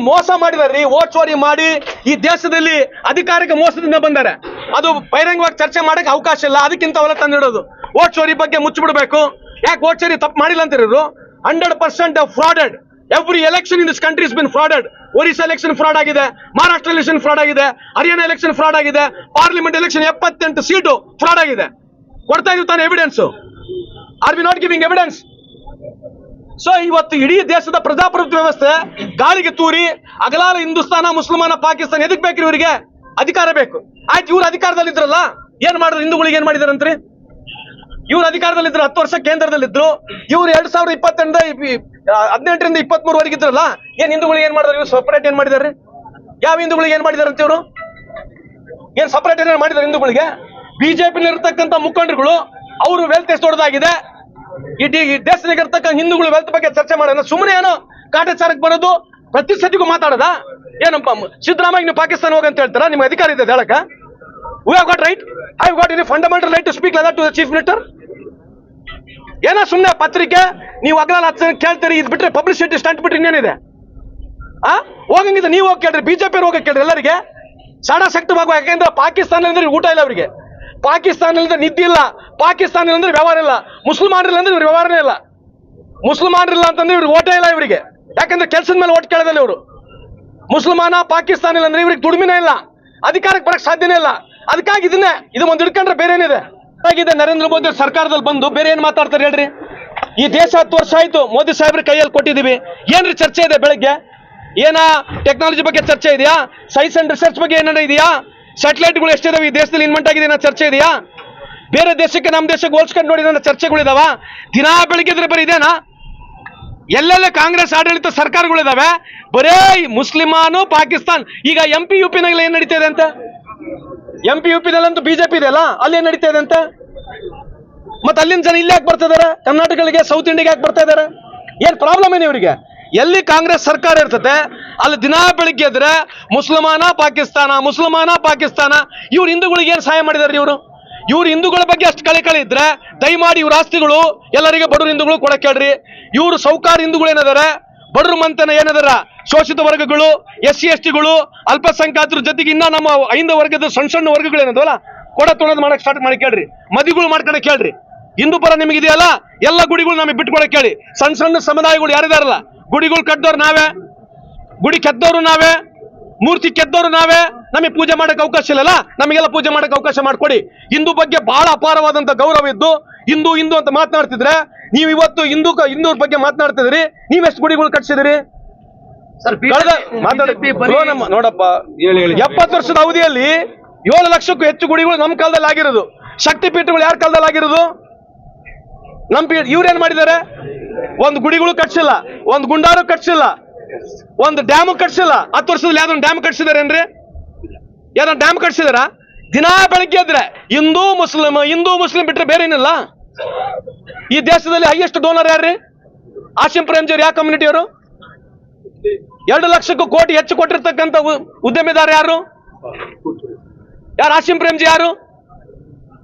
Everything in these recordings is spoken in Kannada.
ಮೋಸ ಮಾಡಿದಾರ್ರಿ, ವೋಟ್ ಚೋರಿ ಮಾಡಿ ಈ ದೇಶದಲ್ಲಿ ಅಧಿಕಾರಿಕ ಮೋಸದಿಂದ ಬಂದಾರೆ. ಅದು ಬಹಿರಂಗವಾಗಿ ಚರ್ಚೆ ಮಾಡಕ್ಕೆ ಅವಕಾಶ ಇಲ್ಲ, ಅದಕ್ಕಿಂತ ಹೊಲ ತಂದಿಡೋದು. ವೋಟ್ ಚೋರಿ ಬಗ್ಗೆ ಮುಚ್ಚಿಬಿಡ್ಬೇಕು. ಯಾಕೆ ವೋಟ್ ಚೋರಿ ತಪ್ಪು ಮಾಡಿಲ್ಲ ಅಂತಿರೋರು? 100% frauded. Every election in this country is been frauded. Orissa election fraud ಆಗಿದೆ, ಮಹಾರಾಷ್ಟ್ರ ಎಲೆಕ್ಷನ್ ಫ್ರಾಡ್ ಆಗಿದೆ, ಹರಿಯಾಣ ಎಲೆಕ್ಷನ್ ಫ್ರಾಡ್ ಆಗಿದೆ, ಪಾರ್ಲಿಮೆಂಟ್ ಎಲೆಕ್ಷನ್ 78 ಸೀಟು ಫ್ರಾಡ್ ಆಗಿದೆ. ಕೊಡ್ತಾ ಇದೀವಿ ತಾನೆ evidence? Are we not giving evidence? So ಇವತ್ತು ಇಡೀ ದೇಶದ ಪ್ರಜಾಪ್ರಭುತ್ವ ವ್ಯವಸ್ಥೆ ಗಾಳಿಗೆ ತೂರಿ ಅಗಲಾಲ ಹಿಂದೂಸ್ತಾನ, ಮುಸಲ್ಮಾನ, ಪಾಕಿಸ್ತಾನ ಎದಕ್ ಬೇಕ್ರಿ? ಇವರಿಗೆ ಅಧಿಕಾರ ಬೇಕು. ಆಯ್ತು, ಇವ್ರು ಅಧಿಕಾರದಲ್ಲಿ ಇದ್ರಲ್ಲ, ಏನ್ ಮಾಡಿದ್ರು? ಹಿಂದೂಗಳಿಗೆ ಏನ್ ಮಾಡಿದಾರಂತ್ರಿ? ಇವ್ರು ಅಧಿಕಾರದಲ್ಲಿದ್ರು, 10 ವರ್ಷ ಕೇಂದ್ರದಲ್ಲಿದ್ರು. ಇವ್ರು 2018ರಿಂದ 23ವರೆಗೆ ಇದ್ರಲ್ಲ, ಏನ್ ಹಿಂದೂಗಳಿಗೆ ಏನ್ ಮಾಡಿದ್ರು? ಇವ್ರು ಸಪರೇಟ್ ಏನ್ ಮಾಡಿದಾರೆ? ಯಾವ ಹಿಂದೂಗಳಿಗೆ ಏನ್ ಮಾಡಿದಾರಂತ? ಇವರು ಏನ್ ಸಪರೇಟ್ ಏನ್ ಮಾಡಿದಾರೆ ಹಿಂದೂಗಳಿಗೆ? ಬಿಜೆಪಿ ಇರತಕ್ಕಂತ ಮುಖಂಡರುಗಳು ಅವರು ವೆಲ್ತ್ ಎಷ್ಟು ದೊಡ್ಡದಾಗಿದೆ, ಈ ದೇಶದಾಗಿರ್ತಕ್ಕ ಹಿಂದೂಗಳು ವೆಲ್ತ್ ಬಗ್ಗೆ ಚರ್ಚೆ ಮಾಡೋಣ. ಸುಮ್ಮನೆ ಏನೋ ಕಾಟಾಚಾರಕ್ಕೆ ಬರೋದು, ಪ್ರತಿ ಸತಿಗೂ ಮಾತಾಡೋದ? ಏನಪ್ಪ ಸಿದ್ದರಾಮಯ್ಯ ನೀವು ಪಾಕಿಸ್ತಾನ ಹೋಗಂತ ಹೇಳ್ತಾರ? ನಿಮ್ಗೆ ಅಧಿಕಾರ ಇದೆ ಹೇಳಕ? We have got right. I have got any fundamental right to speak like that to the chief minister. ಏನೋ ಸುಮ್ಮನೆ ಪತ್ರಿಕೆ ನೀವು ಅಗಲ ಕೇಳ್ತೀರಿ, ಇದು ಬಿಟ್ರೆ ಪಬ್ಲಿಸಿಟಿ ಸ್ಟಂಟ್ ಬಿಟ್ರೆ ಇನ್ನೇನಿದೆ? ಹೋಗಂಗಿದೆ ನೀವು ಹೋಗಿ ಕೇಳ್ರಿ, ಬಿಜೆಪಿ ಹೋಗಿ ಕೇಳ್ರಿ ಎಲ್ಲರಿಗೆ. ಸಡಾಸಕ್ತವಾಗುವ, ಯಾಕೆಂದ್ರೆ ಪಾಕಿಸ್ತಾನ ಅಂದ್ರೆ ಊಟ ಇಲ್ಲ ಅವರಿಗೆ, ಪಾಕಿಸ್ತಾನ ಅಂದ್ರೆ ನಿದ್ದೆ ಇಲ್ಲ, ಪಾಕಿಸ್ತಾನ ಅಂದ್ರೆ ವ್ಯವಹಾರ ಇಲ್ಲ, ಮುಸಲ್ಮಾನರಿಲ್ಲ ಅಂದ್ರೆ ಇವ್ರಿಗೆ ವ್ಯವಹಾರನೇ ಇಲ್ಲ, ಮುಸಲ್ಮಾನರಿಲ್ಲ ಅಂತಂದ್ರೆ ಇವ್ರಿಗೆ ಓಟೇ ಇಲ್ಲ ಇವರಿಗೆ. ಯಾಕಂದ್ರೆ ಕೆಲಸದ ಮೇಲೆ ಓಟ್ ಕೇಳೋದಿಲ್ಲ ಇವರು. ಮುಸಲ್ಮಾನ ಪಾಕಿಸ್ತಾನ ಇಲ್ಲ ಅಂದ್ರೆ ಇವ್ರಿಗೆ ದುಡಿಮೆನೇ ಇಲ್ಲ, ಅಧಿಕಾರಕ್ಕೆ ಬರಕ್ ಸಾಧ್ಯನೇ ಇಲ್ಲ. ಅದಕ್ಕಾಗಿ ಇದು ಒಂದು ಹಿಡ್ಕೊಂಡ್ರೆ ಬೇರೆ ಏನಿದೆ? ಆಗಿದೆ ನರೇಂದ್ರ ಮೋದಿ ಸರ್ಕಾರದಲ್ಲಿ ಬಂದು ಬೇರೆ ಏನ್ ಮಾತಾಡ್ತಾರೆ ಹೇಳ್ರಿ? ಈ ದೇಶ 10 ವರ್ಷ ಆಯ್ತು ಮೋದಿ ಸಾಹೇಬ್ರ ಕೈಯಲ್ಲಿ ಕೊಟ್ಟಿದೀವಿ. ಏನ್ರಿ ಚರ್ಚೆ ಇದೆ ಬೆಳಗ್ಗೆ? ಏನ ಟೆಕ್ನಾಲಜಿ ಬಗ್ಗೆ ಚರ್ಚೆ ಇದೆಯಾ? ಸೈನ್ಸ್ ಅಂಡ್ ರಿಸರ್ಚ್ ಬಗ್ಗೆ ಏನಾರ ಇದೆಯಾ? ಸ್ಯಾಟಲೈಟ್ಗಳು ಎಷ್ಟಿದಾವೆ ಈ ದೇಶದಲ್ಲಿ ಇನ್ವೆಂಟ್ ಆಗಿದೆ ಅನ್ನೋ ಚರ್ಚೆ ಇದೆಯಾ? ಬೇರೆ ದೇಶಕ್ಕೆ ನಮ್ಮ ದೇಶಕ್ಕೆ ಹೋಲ್ಸ್ಕೊಂಡು ನೋಡಿ ನನ್ನ ಚರ್ಚೆಗಳಿದಾವ? ದಿನಾ ಬೆಳಿಗ್ಗೆ ಇದ್ರೆ ಬರೀ ಇದೇನಾ? ಎಲ್ಲೆಲ್ಲ ಕಾಂಗ್ರೆಸ್ ಆಡಳಿತ ಸರ್ಕಾರಗಳಿದಾವೆ, ಬರೇ ಮುಸ್ಲಿಮಾನು ಪಾಕಿಸ್ತಾನ್. ಈಗ MP UP ನಾಗೆಲ್ಲ ಏನ್ ನಡೀತಾ ಇದೆ ಅಂತ? MP UP ನಲ್ಲಂತೂ ಬಿಜೆಪಿ ಇದೆಯಲ್ಲ, ಅಲ್ಲಿ ಏನ್ ನಡೀತಾ ಇದೆ ಅಂತ? ಮತ್ತೆ ಅಲ್ಲಿನ ಜನ ಇಲ್ಲಿ ಯಾಕೆ ಬರ್ತಾ ಇದಾರೆ? ಕರ್ನಾಟಕಗಳಿಗೆ, ಸೌತ್ ಇಂಡಿಯಾಗೆ ಯಾಕೆ ಬರ್ತಾ ಇದಾರೆ? ಏನ್ ಪ್ರಾಬ್ಲಮ್ ಏನು ಇವರಿಗೆ? ಎಲ್ಲಿ ಕಾಂಗ್ರೆಸ್ ಸರ್ಕಾರ ಇರ್ತದೆ ಅಲ್ಲಿ ದಿನಾ ಬೆಳಿಗ್ಗೆ ಇದ್ರೆ ಮುಸಲ್ಮಾನ ಪಾಕಿಸ್ತಾನ, ಮುಸಲ್ಮಾನ ಪಾಕಿಸ್ತಾನ. ಇವ್ರು ಹಿಂದೂಗಳಿಗೆ ಏನ್ ಸಹಾಯ ಮಾಡಿದಾರೆ ಇವರು? ಇವ್ರು ಹಿಂದೂಗಳ ಬಗ್ಗೆ ಅಷ್ಟು ಕಳೆ ಇದ್ರೆ ದಯಮಾಡಿ ಇವ್ರ ಆಸ್ತಿಗಳು ಎಲ್ಲರಿಗೆ ಬಡವ್ರ ಹಿಂದೂಗಳು ಕೊಡಕ್ಕೆ ಹೇಳ್ರಿ. ಇವ್ರು ಸೌಕಾರ ಹಿಂದೂಗಳು ಏನಾದಾರೆ, ಬಡವ್ರ ಮಂತನ ಏನದಾರ, ಶೋಷಿತ ವರ್ಗಗಳು, SC STಗಳು, ಅಲ್ಪಸಂಖ್ಯಾತರ ಜೊತೆಗೆ ಇನ್ನ ನಮ್ಮ 5 ವರ್ಗದ ಸಣ್ಣ ವರ್ಗಗಳು ಏನದಲ್ಲ, ಕೊಡ ತೊಳದ್ ಮಾಡಕ್ ಸ್ಟಾರ್ಟ್ ಮಾಡಿ ಕೇಳ್ರಿ. ಮದಿಗಳು ಮಾಡ್ಕೊಳಕ್ ಕೇಳ್ರಿ. ಹಿಂದೂ ಪರ ನಿಮಗೆ ಇದೆಯಲ್ಲ, ಎಲ್ಲ ಗುಡಿಗಳು ನಮಗೆ ಬಿಟ್ಕೊಳಕ್ ಕೇಳಿ. ಸಣ್ಣ ಸಮುದಾಯಗಳು ಯಾರಿದಾರಲ್ಲ, ಗುಡಿಗಳು ಕಟ್ಟದವ್ರು ನಾವೇ, ಗುಡಿ ಕೆದ್ದವ್ರು ನಾವೇ, ಮೂರ್ತಿ ಕೆದ್ದವ್ರು ನಾವೇ. ನಮಗೆ ಪೂಜೆ ಮಾಡಕ್ ಅವಕಾಶ ಇಲ್ಲಲ್ಲ, ನಮಗೆಲ್ಲ ಪೂಜೆ ಮಾಡಕ್ ಅವಕಾಶ ಮಾಡ್ಕೊಡಿ. ಹಿಂದೂ ಬಗ್ಗೆ ಬಹಳ ಅಪಾರವಾದಂತ ಗೌರವ ಇದ್ದು ಹಿಂದೂ ಅಂತ ಮಾತನಾಡ್ತಿದ್ರೆ, ನೀವು ಇವತ್ತು ಹಿಂದೂರ ಬಗ್ಗೆ ಮಾತನಾಡ್ತಿದ್ರಿ. ನೀವೆಷ್ಟು ಗುಡಿಗಳು ಕಟ್ಸಿದಿರಿ? ನೋಡಪ್ಪ, 70 ವರ್ಷದ ಅವಧಿಯಲ್ಲಿ 7 ಲಕ್ಷಕ್ಕೂ ಹೆಚ್ಚು ಗುಡಿಗಳು ನಮ್ಮ ಕಾಲದಲ್ಲಿ ಆಗಿರೋದು. ಶಕ್ತಿ ಪೀಠಗಳು ಯಾರ ಕಾಲದಲ್ಲಿ ಆಗಿರೋದು? ಇವ್ರೇನ್ ಮಾಡಿದ್ದಾರೆ? ಒಂದು ಗುಡಿಗಳು ಕಟ್ಸಿಲ್ಲ, ಒಂದು ಗುಂಡಾರು ಕಟ್ಸಿಲ್ಲ, ಒಂದು ಡ್ಯಾಮ್ ಕಟ್ಸಿಲ್ಲ. 10 ವರ್ಷದಲ್ಲಿ ಯಾವ್ದೊಂದು ಡ್ಯಾಮ್ ಕಟ್ಸಿದಾರೇನ್ರಿ? ಯಾವ್ದೋ ಡ್ಯಾಮ್ ಕಟ್ಸಿದಾರ? ದಿನಾ ಬೆಳಗ್ಗೆ ಇದ್ರೆ ಹಿಂದೂ ಮುಸ್ಲಿಂ ಬಿಟ್ರೆ ಬೇರೆ ಏನಿಲ್ಲ. ಈ ದೇಶದಲ್ಲಿ ಹೈಯೆಸ್ಟ್ ಡೋನರ್ ಯಾರ್ರಿ? ಆಸಿಂ ಪ್ರೇಮ್ಜಿಯವರು ಯಾವ ಕಮ್ಯುನಿಟಿಯವರು? 2 ಲಕ್ಷಕ್ಕೂ ಕೋಟಿ ಹೆಚ್ಚು ಕೊಟ್ಟಿರ್ತಕ್ಕಂಥ ಉದ್ಯಮಿದಾರ ಯಾರು? ಆಸಿಂ ಪ್ರೇಮ್ಜಿ ಯಾರು?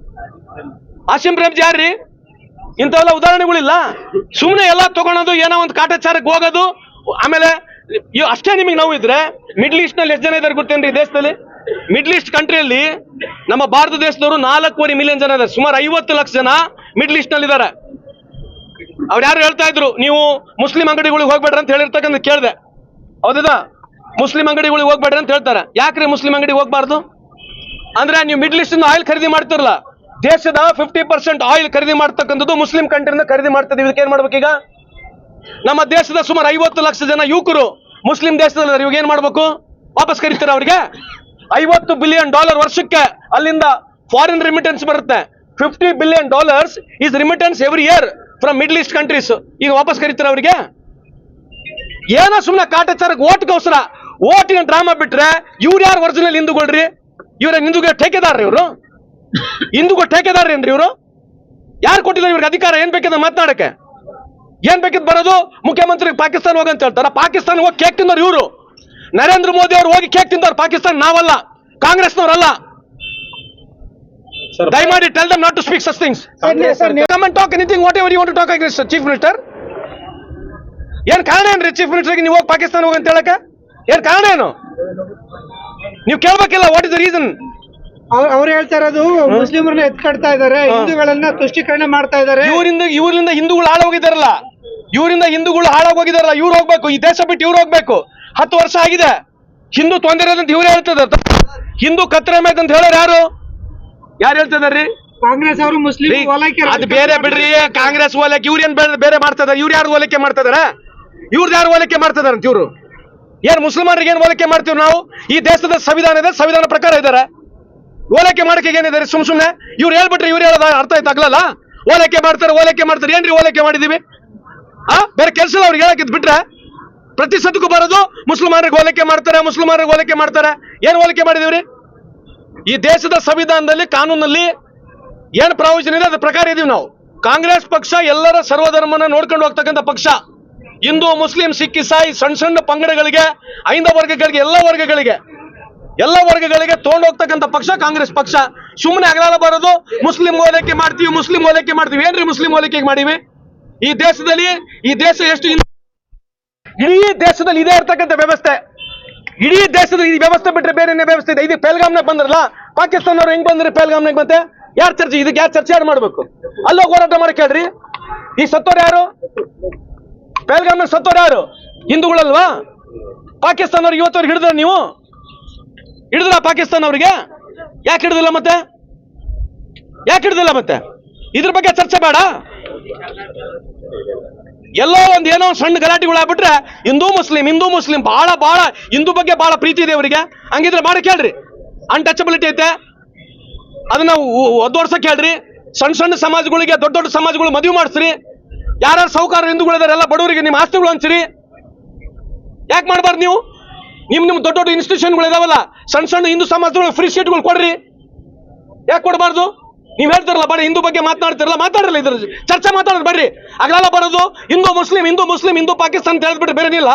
ಆಸಿಂ ಪ್ರೇಮ್ಜಿ ಯಾರ್ರಿ? ಇಂಥವೆಲ್ಲ ಉದಾಹರಣೆಗಳಿಲ್ಲ. ಸುಮ್ಮನೆ ಎಲ್ಲ ತಗೊಳೋದು, ಏನೋ ಒಂದು ಕಾಟಾಚಾರಕ್ಕೆ ಹೋಗೋದು. ಆಮೇಲೆ ಅಷ್ಟೇ ನಿಮಗೆ ನೋವು ಇದ್ರೆ ಮಿಡ್ಲ್ ಈಸ್ಟ್ ನಲ್ಲಿ ಎಷ್ಟು ಜನ ಇದ್ದಾರೆ ಗೊತ್ತೇನ್ರಿ? ದೇಶದಲ್ಲಿ ಮಿಡ್ಲ್ ಈಸ್ಟ್ ಕಂಟ್ರಿಯಲ್ಲಿ ನಮ್ಮ ಭಾರತ ದೇಶದವರು 4.25 ಮಿಲಿಯನ್ ಜನ ಇದ್ದಾರೆ. ಸುಮಾರು 50 ಲಕ್ಷ ಜನ ಮಿಡ್ಲ್ ಈಸ್ಟ್ ನಲ್ಲಿ ಇದ್ದಾರೆ. ಅವ್ರು ಯಾರು ಹೇಳ್ತಾ ಇದ್ರು, ನೀವು ಮುಸ್ಲಿಂ ಅಂಗಡಿಗಳಿಗೆ ಹೋಗ್ಬೇಡ್ರಿ ಅಂತ ಹೇಳಿರ್ತಕ್ಕಂಥ ಕೇಳಿದೆ. ಹೌದಾ? ಮುಸ್ಲಿಂ ಅಂಗಡಿಗಳಿಗೆ ಹೋಗ್ಬೇಡ್ರಿ ಅಂತ ಹೇಳ್ತಾರೆ. ಯಾಕ್ರಿ ಮುಸ್ಲಿಂ ಅಂಗಡಿಗೆ ಹೋಗ್ಬಾರ್ದು ಅಂದ್ರೆ, ನೀವು ಮಿಡ್ಲ್ ಈಸ್ಟ್ ಆಯಿಲ್ ಖರೀದಿ ಮಾಡ್ತಿರಲ್ಲ, ದೇಶದ 50% ಆಯಿಲ್ ಖರೀದಿ ಮಾಡ್ತಕ್ಕಂಥದ್ದು ಮುಸ್ಲಿಂ ಕಂಟ್ರಿಯಿಂದ ಖರೀದಿ ಮಾಡ್ತಿದ್ದೀವಿ. ಇದಕ್ಕೆ ಏನ್ ಮಾಡ್ಬೇಕೀಗ? ನಮ್ಮ ದೇಶದ ಸುಮಾರು 50 ಲಕ್ಷ ಜನ ಯುವಕರು ಮುಸ್ಲಿಂ ದೇಶದಲ್ಲಿ ಇವಾಗ ಏನ್ ಮಾಡ್ಬೇಕು? ವಾಪಸ್ ಕರೀತಾರೆ ಅವ್ರಿಗೆ. $50 ಬಿಲಿಯನ್ ವರ್ಷಕ್ಕೆ ಅಲ್ಲಿಂದ ಫಾರಿನ್ ರಿಮಿಟೆನ್ಸ್ ಬರುತ್ತೆ. $50 billion is remittance every year from middle east countries. ಈಗ ವಾಪಸ್ ಕರೀತಾರೆ ಅವ್ರಿಗೆ. ಏನೋ ಸುಮ್ಮನೆ ಕಾಟಾಚಾರಕ್ಕೆ ಓಟ್ಗೋಸ್ಕರ ಓಟಿನ ಡ್ರಾಮಾ ಬಿಟ್ರೆ ಇವ್ರು ಯಾರು ಒರಿಜಿನಲ್ ಹಿಂದೂಗಳ್ರಿ? ಇವ್ರ ಹಿಂದೂಗಳ ಠೇಕೆದಾರ್ರಿ ಇವರು? ಹಿಂದೂಗಳು ಠೇಕೆದಾರ್ರಿ ಇವರು? ಯಾರು ಕೊಟ್ಟಿದ್ದಾರೆ ಇವ್ರಿಗೆ ಅಧಿಕಾರ? ಏನ್ ಬೇಕಿದ್ರೆ ಮಾತನಾಡಕ್ಕೆ, ಏನ್ ಬೇಕಿದ್ ಬರೋದು? ಮುಖ್ಯಮಂತ್ರಿ ಪಾಕಿಸ್ತಾನ ಹೋಗಂತ ಹೇಳ್ತಾರ. ಪಾಕಿಸ್ತಾನ ಹೋಗಿ ಕೇಕ್ ತಿಂದವ್ರು ಇವರು. ನರೇಂದ್ರ ಮೋದಿ ಅವರು ಹೋಗಿ ಕೇಕ್ ತಿಂದವ್ರು. ಪಾಕಿಸ್ತಾನ ನಾವಲ್ಲ, ಕಾಂಗ್ರೆಸ್ನವರಲ್ಲ. ದಯಮಾಡಿ tell them not to speak such things. Come and talk anything whatever you want to talk against chief minister. ಏನ್ ಕಾರಣ ಏನ್ರಿ ಚೀಫ್ ಮಿನಿಸ್ಟರ್ಗೆ ನೀವು ಹೋಗಿ ಪಾಕಿಸ್ತಾನ ಹೋಗಂತ ಹೇಳಕ್ಕೆ? ಏನ್ ಕಾರಣ ಏನು ನೀವು ಕೇಳ್ಬೇಕಿಲ್ಲ, ವಾಟ್ ಇಸ್ ದ ರೀಸನ್? ಅವ್ರು ಹೇಳ್ತಾ ಇರೋದು ಮುಸ್ಲಿಮರನ್ನ ಎತ್ಕಡ್ತಾ ಇದಾರೆ, ಹಿಂದೂಗಳನ್ನ ತುಷ್ಟೀಕರಣ ಮಾಡ್ತಾ ಇದಾರೆ. ಇವರಿಂದ ಹಿಂದೂಗಳು ಹಾಳಾಗೋಗಿದಾರಲ್ಲ, ಹಿಂದೂಗಳು ಹಾಳಾಗೋಗಿದಾರಲ್ಲ, ಇವ್ರು ಹೋಗ್ಬೇಕು, ಈ ದೇಶ ಬಿಟ್ಟು ಇವ್ರು ಹೋಗ್ಬೇಕು. 10 ವರ್ಷ ಆಗಿದೆ, ಹಿಂದೂ ತೊಂದರೆ ಅಂತ ಇವ್ರು ಹೇಳ್ತದ. ಹಿಂದೂ ಕತ್ತರ ಮೇತ್ ಅಂತ ಹೇಳೋರು ಯಾರು ಹೇಳ್ತಿದಾರ್ರಿ? ಕಾಂಗ್ರೆಸ್ ಅವರು ಮುಸ್ಲಿಂ ಓಲೈಕೆ ಅದು ಬೇರೆ ಬಿಡ್ರಿ. ಕಾಂಗ್ರೆಸ್ ಓಲೈಕೆ ಇವ್ರು ಏನ್ ಬೇರೆ ಮಾಡ್ತಿದಾರೆ? ಇವ್ರು ಯಾರು ಓಲೈಕೆ ಮಾಡ್ತಿದಾರ? ಇವ್ರದ್ದು ಯಾರು ಓಲೈಕೆ ಮಾಡ್ತಿದಾರ ಅಂತ ಇವ್ರು? ಏನ್ ಮುಸಲ್ಮಾನರಿಗೆ ಏನ್ ಓಲೈಕೆ ಮಾಡ್ತೀವಿ ನಾವು? ಈ ದೇಶದ ಸಂವಿಧಾನ ಇದೆ, ಸಂವಿಧಾನ ಪ್ರಕಾರ ಇದಾರೆ. ಓಲೈಕೆ ಮಾಡಕ್ಕೆ ಏನಿದ್ದಾರೆ? ಸುಮ್ನೆ ಇವ್ರು ಹೇಳ್ಬಿಟ್ರೆ ಇವ್ರು ಹೇಳೋದ ಅರ್ಥ ಆಯ್ತು ಆಗ್ಲಲ್ಲ? ಓಲೈಕೆ ಮಾಡ್ತಾರೆ ಏನ್ರಿ ಓಲೈಕೆ ಮಾಡಿದೀವಿ? ಬೇರೆ ಕೆಲಸ ಇಲ್ಲ ಅವ್ರಿಗೆ ಹೇಳಕ್ ಬಿಟ್ರೆ ಪ್ರತಿ ಸದಕ್ಕೂ ಬರೋದು ಮುಸಲ್ಮಾನರಿಗೆ ಓಲೈಕೆ ಮಾಡ್ತಾರೆ. ಏನ್ ಓಲೈಕೆ ಮಾಡಿದೀವ್ರಿ? ಈ ದೇಶದ ಸಂವಿಧಾನದಲ್ಲಿ, ಕಾನೂನಲ್ಲಿ ಏನ್ ಪ್ರಾವಿಷನ್ ಇದೆ ಅದ್ರ ಪ್ರಕಾರ ಇದೀವಿ ನಾವು. ಕಾಂಗ್ರೆಸ್ ಪಕ್ಷ ಎಲ್ಲರ ಸರ್ವಧರ್ಮನ ನೋಡ್ಕೊಂಡು ಹೋಗ್ತಕ್ಕಂಥ ಪಕ್ಷ. ಹಿಂದೂ, ಮುಸ್ಲಿಂ, ಸಿಖ್, ಇಸಾಯಿ, ಸಣ್ಣ ಪಂಗಡಗಳಿಗೆ, ಐಂದ ವರ್ಗಗಳಿಗೆ, ಎಲ್ಲ ವರ್ಗಗಳಿಗೆ ತಗೊಂಡು ಹೋಗ್ತಕ್ಕಂಥ ಪಕ್ಷ ಕಾಂಗ್ರೆಸ್ ಪಕ್ಷ. ಸುಮ್ಮನೆ ಅಗಲಾಲ ಬರೋದು ಮುಸ್ಲಿಂ ಓಲೈಕೆ ಮಾಡ್ತೀವಿ. ಏನ್ರಿ ಮುಸ್ಲಿಂ ಓಲೈಕೆ ಮಾಡಿವಿ? ಈ ದೇಶ ಎಷ್ಟು ಇಡೀ ದೇಶದಲ್ಲಿ ಇದೇ ಇರ್ತಕ್ಕಂಥ ವ್ಯವಸ್ಥೆ. ಇಡೀ ದೇಶದಲ್ಲಿ ಈ ವ್ಯವಸ್ಥೆ ಬಿಟ್ರೆ ಬೇರೆ ವ್ಯವಸ್ಥೆ ಇದೆ. ಇದು ಪೆಹಲ್ಗಾಮ್ನಾಗ ಬಂದ್ರಲ್ಲ, ಪಾಕಿಸ್ತಾನವ್ರು ಹೆಂಗ್ ಬಂದ್ರಿ ಪೆಹಲ್ಗಾಮ್ನಾಗ? ಮತ್ತೆ ಯಾರು ಚರ್ಚೆ ಯಾರು ಮಾಡ್ಬೇಕು? ಅಲ್ಲೋಗಿ ಹೋರಾಟ ಮಾಡಕ್ ಹೇಳ್ರಿ. ಈ ಸತ್ತೋರು ಯಾರು? ಪೆಹಲ್ಗಾಮ್ನಾಗ ಸತ್ತೋರು ಯಾರು? ಹಿಂದೂಗಳಲ್ವಾ? ಪಾಕಿಸ್ತಾನವ್ರಿಗೆ ಇವತ್ತವ್ರಿಗೆ ಹಿಡಿದ್ರ ಪಾಕಿಸ್ತಾನವ್ರಿಗೆ? ಯಾಕೆ ಹಿಡಿದಿಲ್ಲ ಮತ್ತೆ? ಇದ್ರ ಬಗ್ಗೆ ಚರ್ಚೆ ಬೇಡ. ಎಲ್ಲೋ ಏನೋ ಸಣ್ಣ ಗಲಾಟೆಗಳು ಆಗ್ಬಿಟ್ರೆ ಹಿಂದೂ ಮುಸ್ಲಿಂ ಬಹಳ ಹಿಂದೂ ಬಗ್ಗೆ ಬಹಳ ಪ್ರೀತಿ ಇದೆ ಅವರಿಗೆ. ಹಂಗಿದ್ರೆ ಮಾಡಿ ಕೇಳ್ರಿ. ಅನ್ಟಚಬಿಲಿಟಿ ಐತೆ, ಅದನ್ನ ಒದ್ದೋಡ್ಸಕ್ ಹೇಳ್ರಿ. ಸಣ್ಣ ಸಮಾಜಗಳಿಗೆ, ದೊಡ್ಡ ಸಮಾಜಗಳು ಮದುವೆ ಮಾಡಿಸ್ರಿ. ಯಾರ್ಯಾರು ಸೌಕಾರ ಹಿಂದೂಗಳಿದಾರೆ ಎಲ್ಲ ಬಡವರಿಗೆ ನಿಮ್ಮ ಆಸ್ತಿಗಳು ಹಂಚ್ರಿ. ಯಾಕೆ ಮಾಡಬಾರ್ದು ನೀವು? ನಿಮ್ ದೊಡ್ಡ ಇನ್ಸ್ಟಿಟ್ಯೂಷನ್ಗಳು ಇದಾವಲ್ಲ, ಸಣ್ಣ ಹಿಂದೂ ಸಮಾಜದೊಳಗೆ ಫ್ರೀ ಸೀಟ್ಗಳು ಕೊಡ್ರಿ. ಯಾಕೆ ಕೊಡಬಾರ್ದು? ನೀವ್ ಹೇಳ್ತಾರಲ್ಲ ಬರೀ ಹಿಂದೂ ಬಗ್ಗೆ ಮಾತನಾಡ್ತಿರಲ್ಲ, ಮಾತಾಡ್ರಲ್ಲ, ಇದ್ರ ಚರ್ಚೆ ಮಾತಾಡೋದು ಬರ್ರಿ. ಅಗಲೆಲ್ಲ ಬರೋದು ಹಿಂದೂ ಮುಸ್ಲಿಂ, ಹಿಂದೂ ಪಾಕಿಸ್ತಾನ ಅಂತ ಹೇಳ್ಬಿಟ್ರೆ ಬೇರೆ ಇಲ್ಲ.